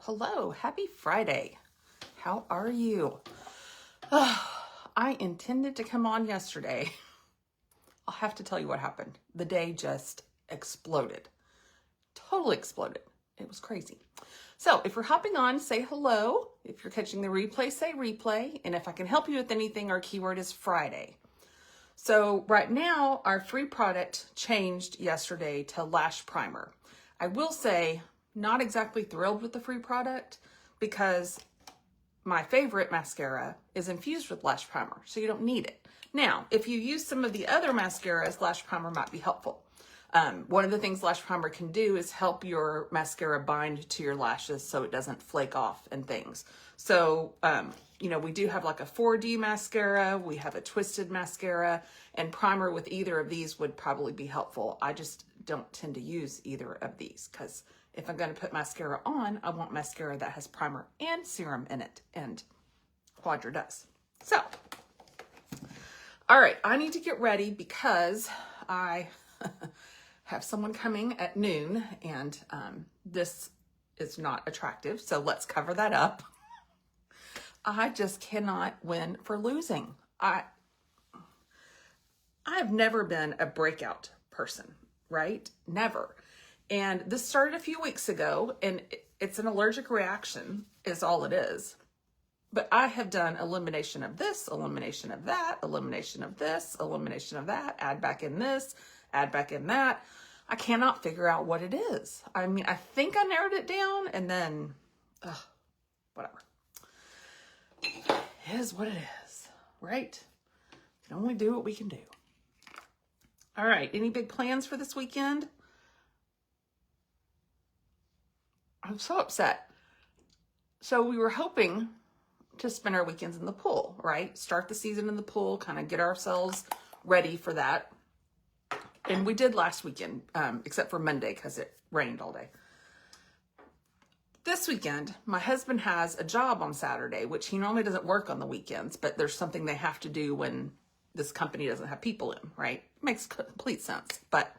Hello, happy Friday. How are you? I intended to come on yesterday. I'll have to tell you what happened. The day just exploded. Totally exploded. It was crazy. So if you're hopping on, say hello. If you're catching the replay, say replay. And if I can help you with anything, our keyword is Friday. So right now, our free product changed yesterday to Lash Primer. I will say, not exactly thrilled with the free product because my favorite mascara is infused with Lash Primer, so you don't need it. Now, if you use some of the other mascaras, Lash Primer might be helpful. One of the things Lash Primer can do is help your mascara bind to your lashes so it doesn't flake off and things. So, we do have like a 4D mascara, we have a twisted mascara, and primer with either of these would probably be helpful. I just don't tend to use either of these because if I'm going to put mascara on, I want mascara that has primer and serum in it, and Quadra does. So, all right, I need to get ready because I have someone coming at noon, and this is not attractive, so let's cover that up. I just cannot win for losing. I've never been a breakout person, right? Never. And this started a few weeks ago, and it's an allergic reaction is all it is. But I have done elimination of this, elimination of that, elimination of this, elimination of that, add back in this, add back in that. I cannot figure out what it is. I mean, I think I narrowed it down, and then, whatever. It is what it is, right? We can only do what we can do. All right, any big plans for this weekend? I'm so upset. So we were hoping to spend our weekends in the pool, right? Start the season in the pool, kind of get ourselves ready for that. And we did last weekend, except for Monday because it rained all day. This weekend, my husband has a job on Saturday, which he normally doesn't work on the weekends, but there's something they have to do when this company doesn't have people in, right? Makes complete sense. But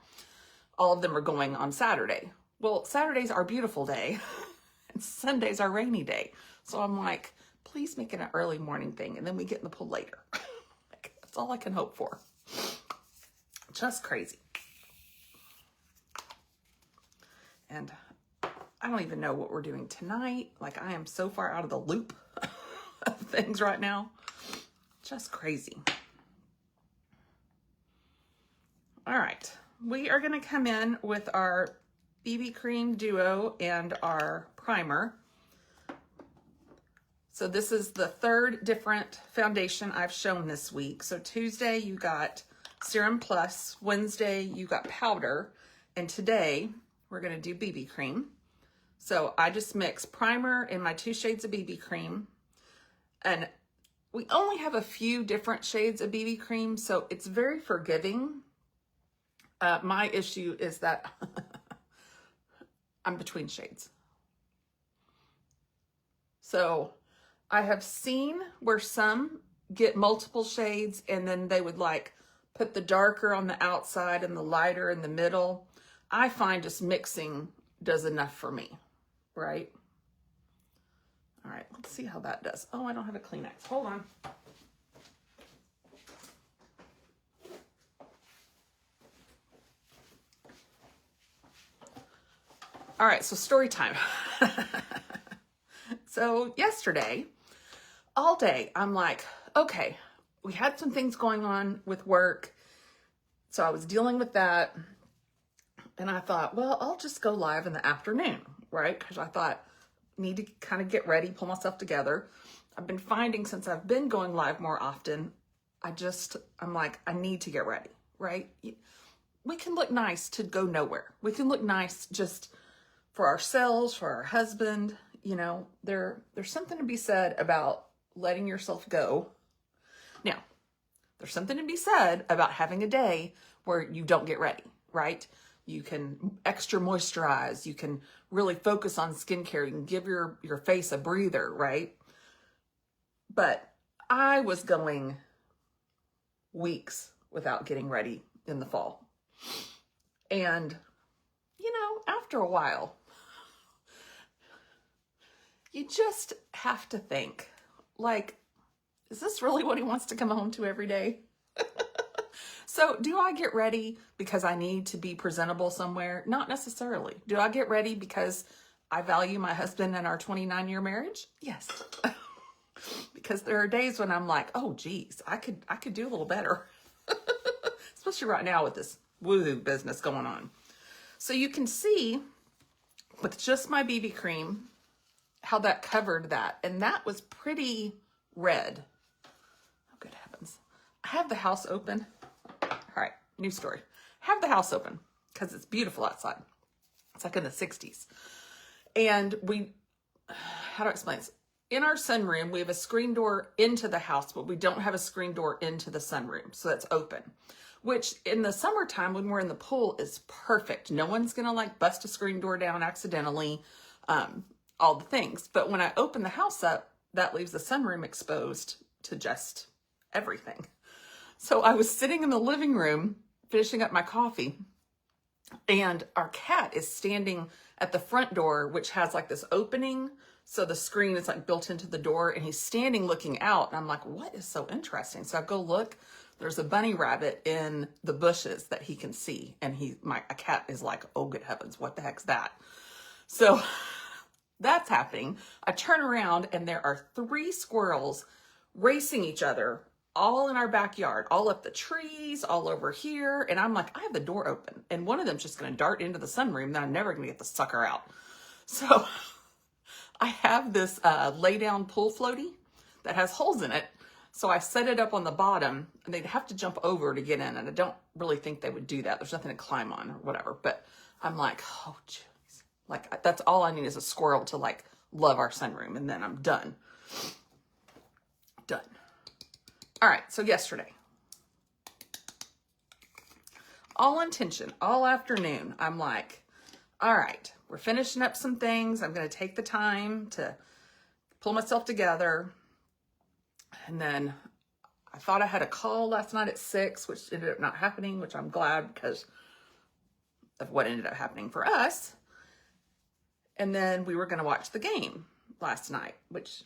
all of them are going on Saturday. Well, Saturday's our beautiful day, and Sunday's our rainy day. So I'm like, please make it an early morning thing, and then we get in the pool later. That's all I can hope for. Just crazy. And I don't even know what we're doing tonight. Like, I am so far out of the loop of things right now. Just crazy. All right. We are going to come in with our BB Cream Duo and our primer. So this is the third different foundation I've shown this week. So Tuesday you got Serum Plus, Wednesday you got powder, and today we're going to do BB cream. So I just mix primer in my 2 shades of BB cream, and we only have a few different shades of BB cream, so it's very forgiving. My issue is that I'm between shades. So I have seen where some get multiple shades and then they would like put the darker on the outside and the lighter in the middle. I find just mixing does enough for me, right? All right, let's see how that does. Oh, I don't have a Kleenex. Hold on. All right, so story time. So yesterday, all day, I'm like, okay, we had some things going on with work. So I was dealing with that. And I thought, well, I'll just go live in the afternoon, right? Because I thought, need to kind of get ready, pull myself together. I've been finding since I've been going live more often, I'm like, I need to get ready, right? We can look nice to go nowhere. We can look nice just for ourselves, for our husband. You know, there's something to be said about letting yourself go. Now, there's something to be said about having a day where you don't get ready, right? You can extra moisturize. You can really focus on skincare. You can give your face a breather, right? But I was going weeks without getting ready in the fall. And, after a while, You just have to think, like, is this really what he wants to come home to every day? So do I get ready because I need to be presentable somewhere? Not necessarily. Do I get ready because I value my husband and our 29-year marriage? Yes. Because there are days when I'm like, oh geez, I could do a little better. Especially right now with this woo business going on. So you can see with just my BB cream how that covered that. And that was pretty red. Oh, good heavens. I have the house open. All right, new story. Have the house open because it's beautiful outside. It's like in the 60s. And how do I explain this? In our sunroom, we have a screen door into the house, but we don't have a screen door into the sunroom. So that's open, which in the summertime when we're in the pool is perfect. No one's going to like bust a screen door down accidentally, all the things. But when I open the house up, that leaves the sunroom exposed to just everything. So I was sitting in the living room finishing up my coffee, and our cat is standing at the front door, which has like this opening. So the screen is like built into the door, and he's standing looking out. And I'm like, what is so interesting? So I go look, there's a bunny rabbit in the bushes that he can see. And a cat is like, oh, good heavens, what the heck's that? So that's happening. I turn around and there are 3 squirrels racing each other all in our backyard, all up the trees, all over here. And I'm like, I have the door open. And one of them's just going to dart into the sunroom. Then I'm never going to get the sucker out. So I have this lay down pool floaty that has holes in it. So I set it up on the bottom, and they'd have to jump over to get in. And I don't really think they would do that. There's nothing to climb on or whatever. But I'm like, oh, jeez. Like, that's all I need is a squirrel to like love our sunroom. And then I'm done. Done. All right, so yesterday, all intention, all afternoon, I'm like, all right, we're finishing up some things. I'm going to take the time to pull myself together. And then I thought I had a call last night at 6, which ended up not happening, which I'm glad because of what ended up happening for us. And then we were going to watch the game last night, which,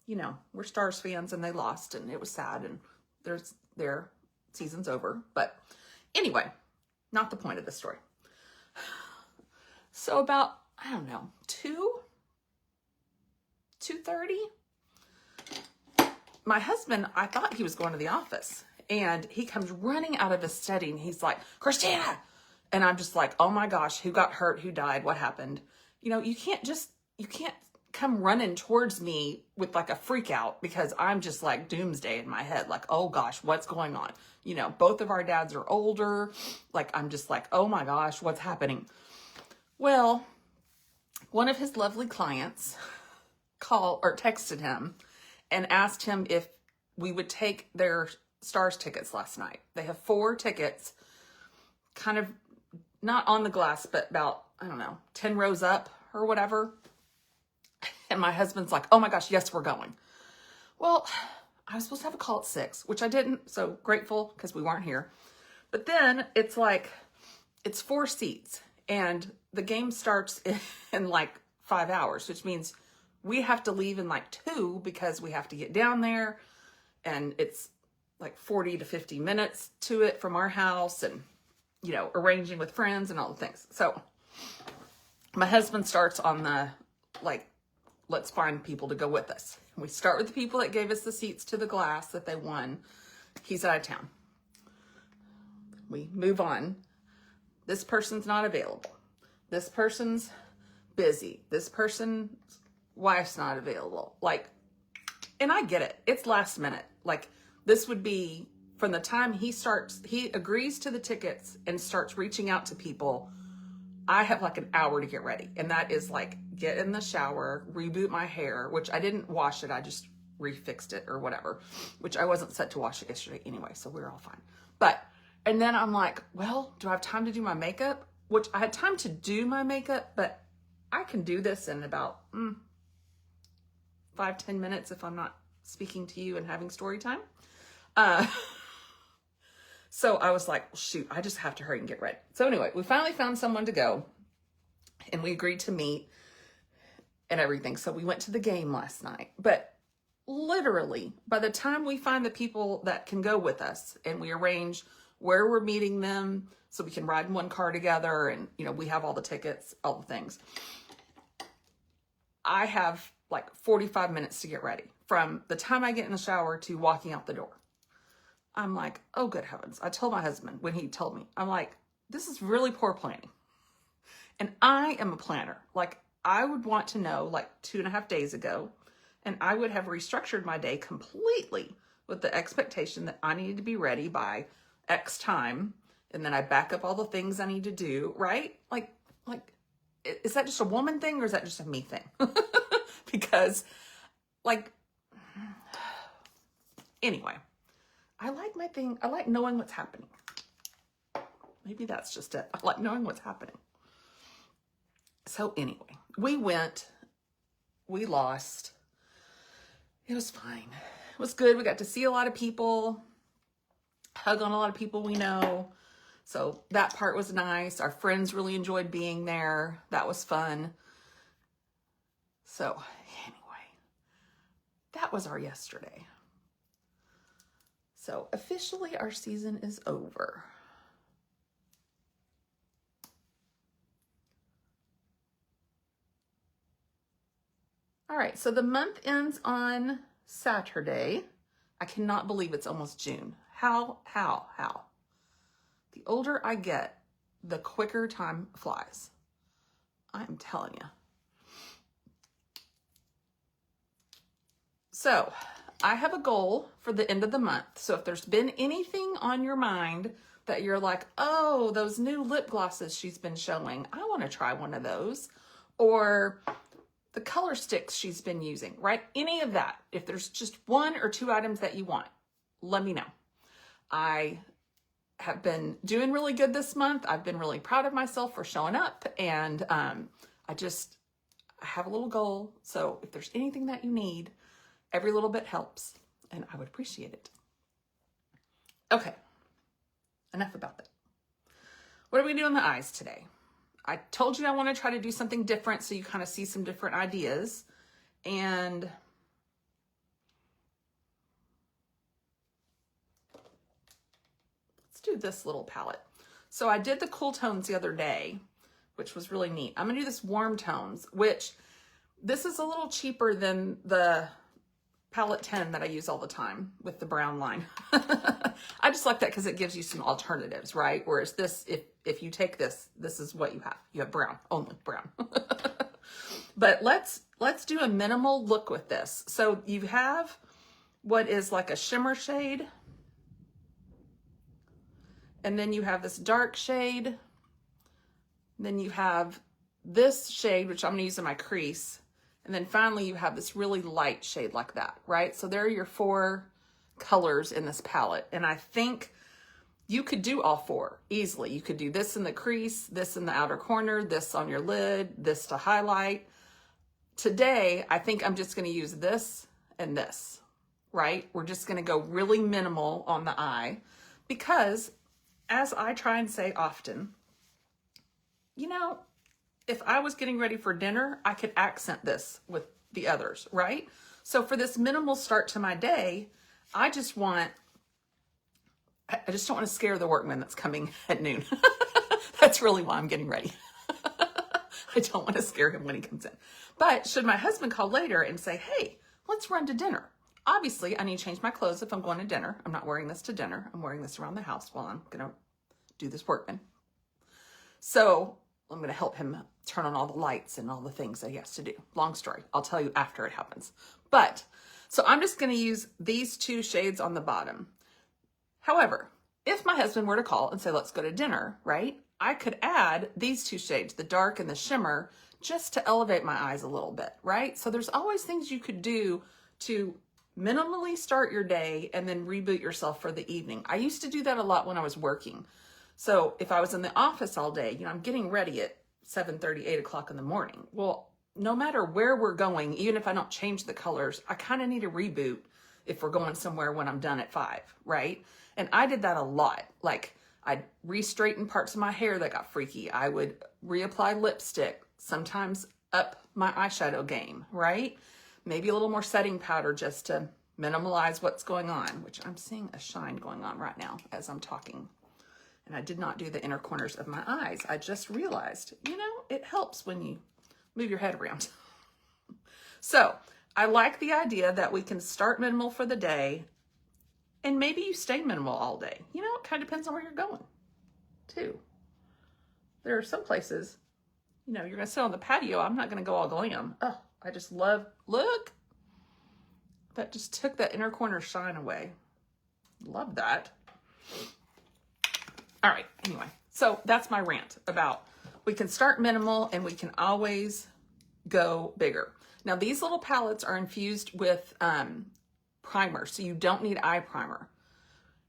you know, we're Stars fans and they lost and it was sad and their season's over. But anyway, not the point of the story. So about, I don't know, 2:30, my husband, I thought he was going to the office, and he comes running out of his study and he's like, Christina. And I'm just like, oh my gosh, who got hurt? Who died? What happened? You know, you can't come running towards me with like a freak out because I'm just like doomsday in my head. Like, oh gosh, what's going on? You know, both of our dads are older. Like, I'm just like, oh my gosh, what's happening? Well, one of his lovely clients called or texted him and asked him if we would take their Stars tickets last night. They have 4 tickets, kind of not on the glass, but about, I don't know, 10 rows up or whatever. And my husband's like, oh my gosh, yes, we're going. Well, I was supposed to have a call at 6, which I didn't. So grateful because we weren't here. But then it's like, it's 4 seats and the game starts in like 5 hours, which means we have to leave in like 2 because we have to get down there. And it's like 40 to 50 minutes to it from our house and, you know, arranging with friends and all the things. So my husband starts on the, like, let's find people to go with us. We start with the people that gave us the seats to the glass that they won. He's out of town. We move on. This person's not available. This person's busy. This person's wife's not available. Like, and I get it. It's last minute. Like, this would be from the time he agrees to the tickets and starts reaching out to people. I have like an hour to get ready. And that is like, get in the shower, reboot my hair, which I didn't wash it. I just refixed it or whatever, which I wasn't set to wash it yesterday anyway. So we were all fine. And then I'm like, well, do I have time to do my makeup? Which I had time to do my makeup, but I can do this in about 5-10 minutes if I'm not speaking to you and having story time. So I was like, well, shoot, I just have to hurry and get ready. So anyway, we finally found someone to go and we agreed to meet. and everything. So we went to the game last night. But literally, by the time we find the people that can go with us and we arrange where we're meeting them so we can ride in one car together and, you know, we have all the tickets, all the things, I have like 45 minutes to get ready from the time I get in the shower to walking out the door. I'm like, oh, good heavens. I told my husband when he told me, I'm like, this is really poor planning. And I am a planner. Like, I would want to know like 2.5 days ago, and I would have restructured my day completely with the expectation that I needed to be ready by X time. And then I back up all the things I need to do, right? Like, is that just a woman thing or is that just a me thing? Because, like, anyway, I like knowing what's happening. Maybe that's just it. I like knowing what's happening. So anyway, we went, we lost. It was fine. It was good. We got to see a lot of people, hug on a lot of people we know. So that part was nice. Our friends really enjoyed being there. That was fun. So anyway, that was our yesterday. So officially our season is over. All right, so the month ends on Saturday. I cannot believe it's almost June. How? The older I get, the quicker time flies. I'm telling you. So I have a goal for the end of the month. So if there's been anything on your mind that you're like, oh, those new lip glosses she's been showing, I want to try one of those. Or the color sticks she's been using, right? Any of that. If there's just 1 or 2 items that you want, let me know. I have been doing really good this month. I've been really proud of myself for showing up, and I have a little goal. So if there's anything that you need, every little bit helps, and I would appreciate it. Okay, enough about that. What are we doing the eyes today? I told you I want to try to do something different so you kind of see some different ideas. And let's do this little palette. So I did the cool tones the other day, which was really neat. I'm going to do this warm tones, which this is a little cheaper than the palette 10 that I use all the time with the brown line. I just like that because it gives you some alternatives, right? Whereas this, if you take this, this is what you have. You have brown, only brown. But let's do a minimal look with this. So you have what is like a shimmer shade. And then you have this dark shade. Then you have this shade, which I'm going to use in my crease. And then finally you have this really light shade like that, right? So there are your 4 colors in this palette. And I think you could do all 4 easily. You could do this in the crease, this in the outer corner, this on your lid, this to highlight. Today, I think I'm just going to use this and this, right? We're just going to go really minimal on the eye because, as I try and say often, you know, if I was getting ready for dinner, I could accent this with the others, right? So for this minimal start to my day, I just don't want to scare the workman that's coming at noon. That's really why I'm getting ready. I don't want to scare him when he comes in. But should my husband call later and say, hey, let's run to dinner. Obviously, I need to change my clothes if I'm going to dinner. I'm not wearing this to dinner. I'm wearing this around the house while I'm going to do this workman. So I'm going to help him turn on all the lights and all the things that he has to do. Long story. I'll tell you after it happens. But, so I'm just going to use these 2 shades on the bottom. However, if my husband were to call and say, let's go to dinner, right? I could add these 2 shades, the dark and the shimmer, just to elevate my eyes a little bit, right? So there's always things you could do to minimally start your day and then reboot yourself for the evening. I used to do that a lot when I was working. So if I was in the office all day, you know, I'm getting ready at 7:30, 8 o'clock in the morning. Well, no matter where we're going, even if I don't change the colors, I kind of need a reboot if we're going somewhere when I'm done at 5, right? And I did that a lot. Like, I'd re-straighten parts of my hair that got freaky. I would reapply lipstick. Sometimes up my eyeshadow game, right? Maybe a little more setting powder just to minimize what's going on, which I'm seeing a shine going on right now as I'm talking. And I did not do the inner corners of my eyes. I just realized, you know, it helps when you move your head around. So I like the idea that we can start minimal for the day and maybe you stay minimal all day. You know, it kind of depends on where you're going too. There are some places, you know, you're going to sit on the patio. I'm not going to go all glam. Oh, I just love, look, that just took that inner corner shine away. Love that. All right, anyway, so that's my rant about we can start minimal and we can always go bigger. Now, these little palettes are infused with primer, so you don't need eye primer,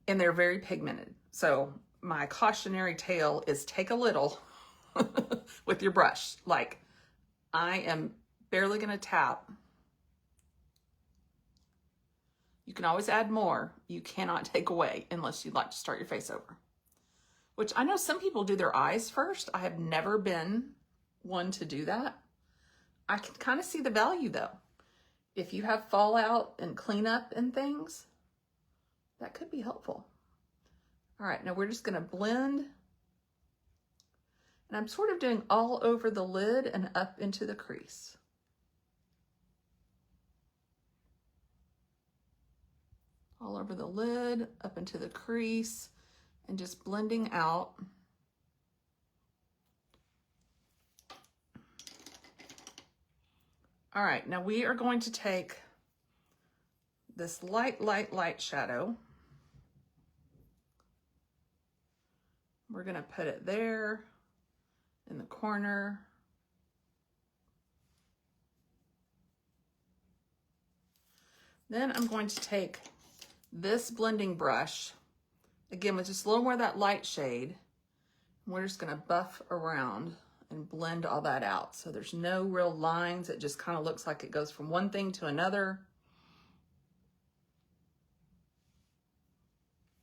and they're very pigmented. So my cautionary tale is take a little with your brush. Like, I am barely going to tap. You can always add more. You cannot take away unless you'd like to start your face over. Which I know some people do their eyes first. I have never been one to do that. I can kind of see the value though. If you have fallout and cleanup and things, that could be helpful. All right, now we're just gonna blend. And I'm sort of doing all over the lid and up into the crease. All over the lid, up into the crease, and just blending out. All right, now we are going to take this light shadow. We're gonna put it there in the corner. Then I'm going to take this blending brush, again with just a little more of that light shade, and we're just gonna buff around and blend all that out. So there's no real lines. It just kind of looks like it goes from one thing to another.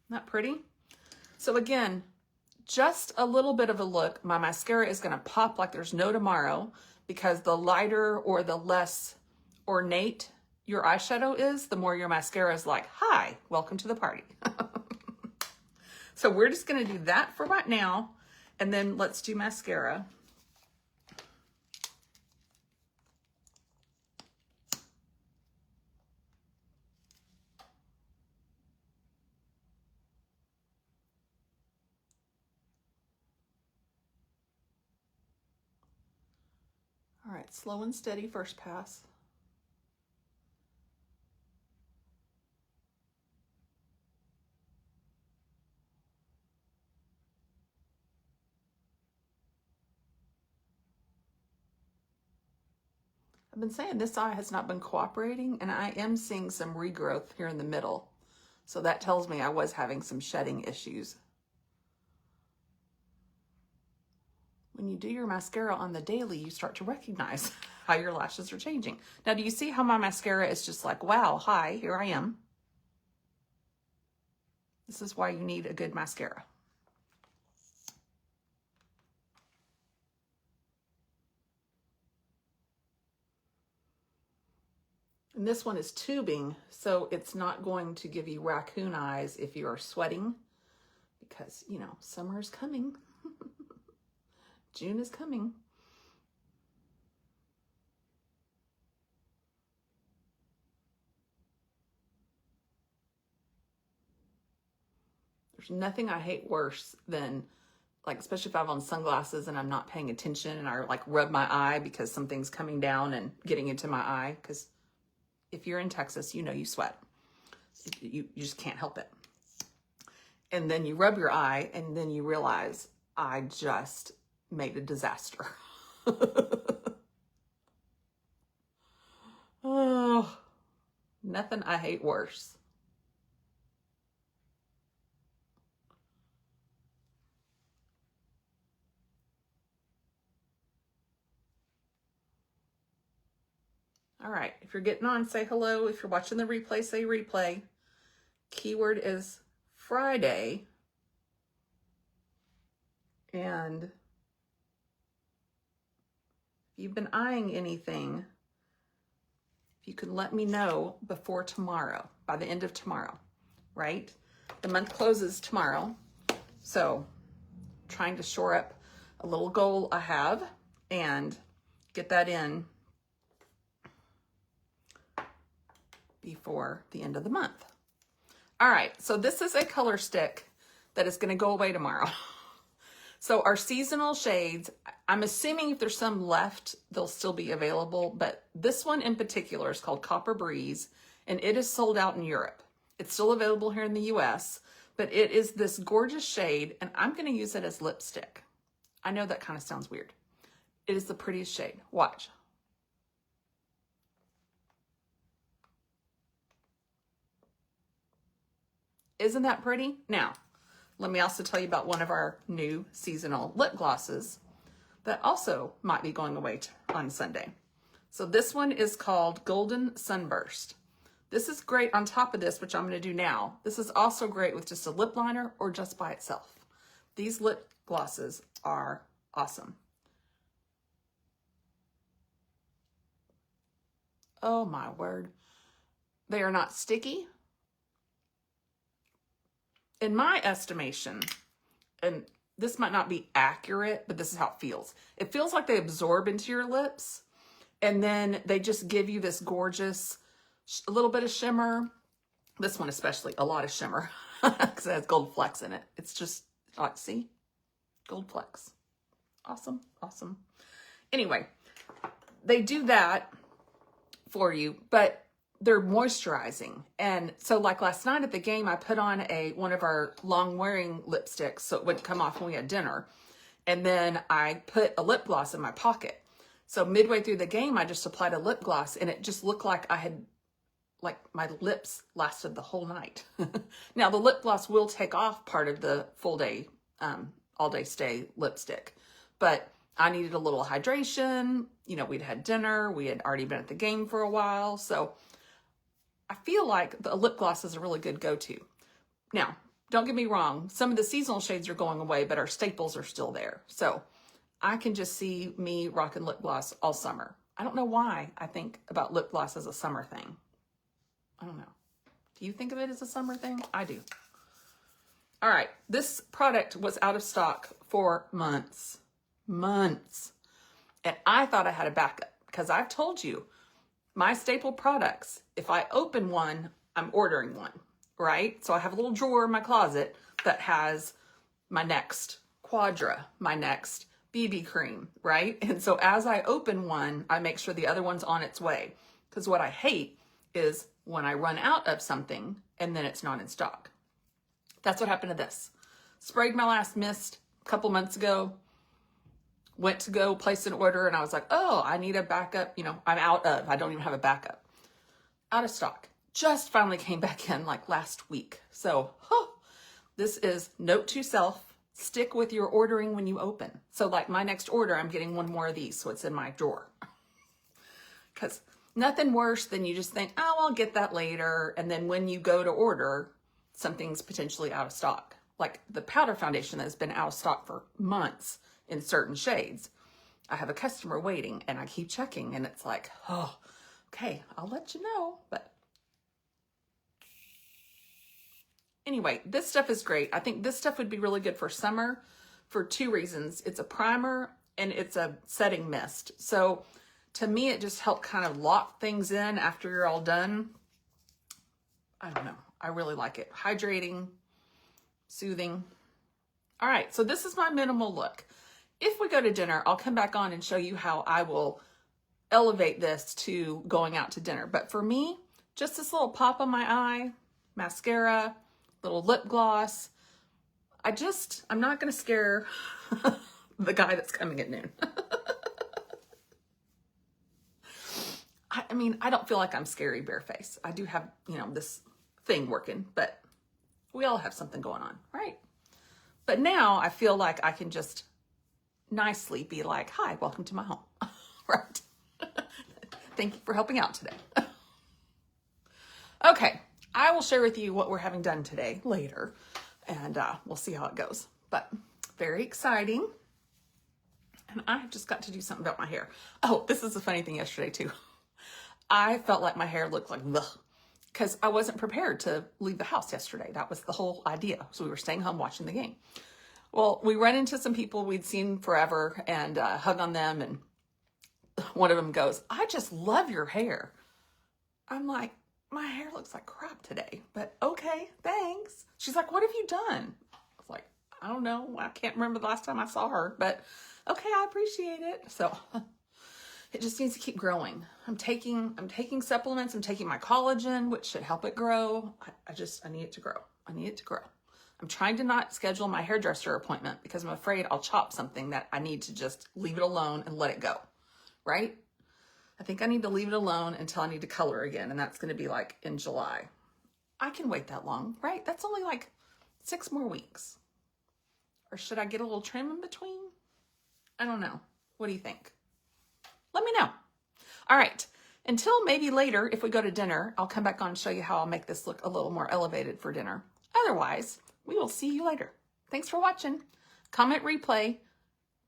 Isn't that pretty? So again, just a little bit of a look. My mascara is gonna pop like there's no tomorrow, because the lighter or the less ornate your eyeshadow is, the more your mascara is like, hi, welcome to the party. So we're just gonna do that for right now, and then let's do mascara. All right, slow and steady first pass. I've been saying this eye has not been cooperating, and I am seeing some regrowth here in the middle. So that tells me I was having some shedding issues. When you do your mascara on the daily, you start to recognize how your lashes are changing. Now, do you see how my mascara is just like, wow, hi, here I am. This is why you need a good mascara. And this one is tubing, so it's not going to give you raccoon eyes if you are sweating, because, you know, summer is coming. June is coming. There's nothing I hate worse than, like, especially if I have on sunglasses and I'm not paying attention and I like rub my eye because something's coming down and getting into my eye. Because if you're in Texas, you know you sweat. You just can't help it. And then you rub your eye and then you realize I just made a disaster. Oh, nothing I hate worse. All right, if you're getting on, say hello. If you're watching the replay, say replay. Keyword is Friday. And If you've been eyeing anything, if you could let me know before tomorrow, by the end of tomorrow, right? The month closes tomorrow. So trying to shore up a little goal I have and get that in before the end of the month. All right, so this is a color stick that is going to go away tomorrow. So our seasonal shades, I'm assuming if there's some left, they'll still be available, but this one in particular is called Copper Breeze, and it is sold out in Europe. It's still available here in the US, but it is this gorgeous shade, and I'm going to use it as lipstick. I know that kind of sounds weird. It is the prettiest shade. Watch. Isn't that pretty? Now, let me also tell you about one of our new seasonal lip glosses that also might be going away on Sunday. So this one is called Golden Sunburst. This is great on top of this, which I'm going to do now. This is also great with just a lip liner or just by itself. These lip glosses are awesome. Oh my word. They are not sticky. In my estimation, and this might not be accurate, but this is how it feels. It feels like they absorb into your lips, and then they just give you this gorgeous, a little bit of shimmer. This one especially, a lot of shimmer, because it has gold flecks in it. It's just, like, see? Gold flecks. Awesome, awesome. Anyway, they do that for you, but they're moisturizing. And so like last night at the game, I put on one of our long wearing lipsticks so it wouldn't come off when we had dinner. And then I put a lip gloss in my pocket. So midway through the game, I just applied a lip gloss and it just looked like like my lips lasted the whole night. Now the lip gloss will take off part of the full day, all day stay lipstick, but I needed a little hydration. You know, we'd had dinner. We had already been at the game for a while. So I feel like the lip gloss is a really good go-to. Now, don't get me wrong. Some of the seasonal shades are going away, but our staples are still there. So I can just see me rocking lip gloss all summer. I don't know why I think about lip gloss as a summer thing. I don't know. Do you think of it as a summer thing? I do. All right. This product was out of stock for months. And I thought I had a backup because I've told you my staple products, if I open one, I'm ordering one, right? So I have a little drawer in my closet that has my next Quadra, my next BB cream, right? And so as I open one, I make sure the other one's on its way. Because what I hate is when I run out of something and then it's not in stock. That's what happened to this. Sprayed my last mist a couple months ago. Went to go place an order and I was like, oh, I need a backup. You know, I don't even have a backup. Out of stock. Just finally came back in like last week. So, this is note to self, stick with your ordering when you open. So like my next order, I'm getting one more of these. So it's in my drawer. Because nothing worse than you just think, oh, I'll get that later. And then when you go to order, something's potentially out of stock. Like the powder foundation that has been out of stock for months in certain shades. I have a customer waiting and I keep checking and it's like, oh, okay, I'll let you know. But anyway, this stuff is great. I think this stuff would be really good for summer for two reasons. It's a primer and it's a setting mist. So to me, it just helped kind of lock things in after you're all done. I don't know. I really like it. Hydrating, soothing. All right, so this is my minimal look. If we go to dinner, I'll come back on and show you how I will elevate this to going out to dinner. But for me, just this little pop on my eye, mascara, little lip gloss. I'm not going to scare the guy that's coming at noon. I mean, I don't feel like I'm scary bareface. I do have, this thing working, but we all have something going on, right? But now I feel like I can just nicely be like, hi, welcome to my home, right? Thank you for helping out today. Okay, I will share with you what we're having done today later, and we'll see how it goes. But very exciting. and I just got to do something about my hair. Oh, this is a funny thing yesterday too. I felt like my hair looked like ugh, because I wasn't prepared to leave the house yesterday. That was the whole idea. So we were staying home watching the game. Well, we ran into some people we'd seen forever and hug on them. And one of them goes, "I just love your hair." I'm like, my hair looks like crap today, but okay, thanks. She's like, "What have you done?" I was like, "I don't know. I can't remember the last time I saw her, but okay, I appreciate it." So it just needs to keep growing. I'm taking supplements. I'm taking my collagen, which should help it grow. I need it to grow. I need it to grow. I'm trying to not schedule my hairdresser appointment because I'm afraid I'll chop something that I need to just leave it alone and let it go, right? I think I need to leave it alone until I need to color again, and that's going to be like in July. I can wait that long, right? That's only like 6 more weeks. Or should I get a little trim in between? I don't know. What do you think? Let me know. All right. Until maybe later, if we go to dinner, I'll come back on and show you how I'll make this look a little more elevated for dinner. Otherwise, we will see you later. Thanks for watching. Comment replay,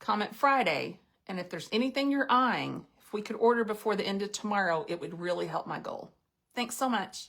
comment Friday, and if there's anything you're eyeing, if we could order before the end of tomorrow, it would really help my goal. Thanks so much.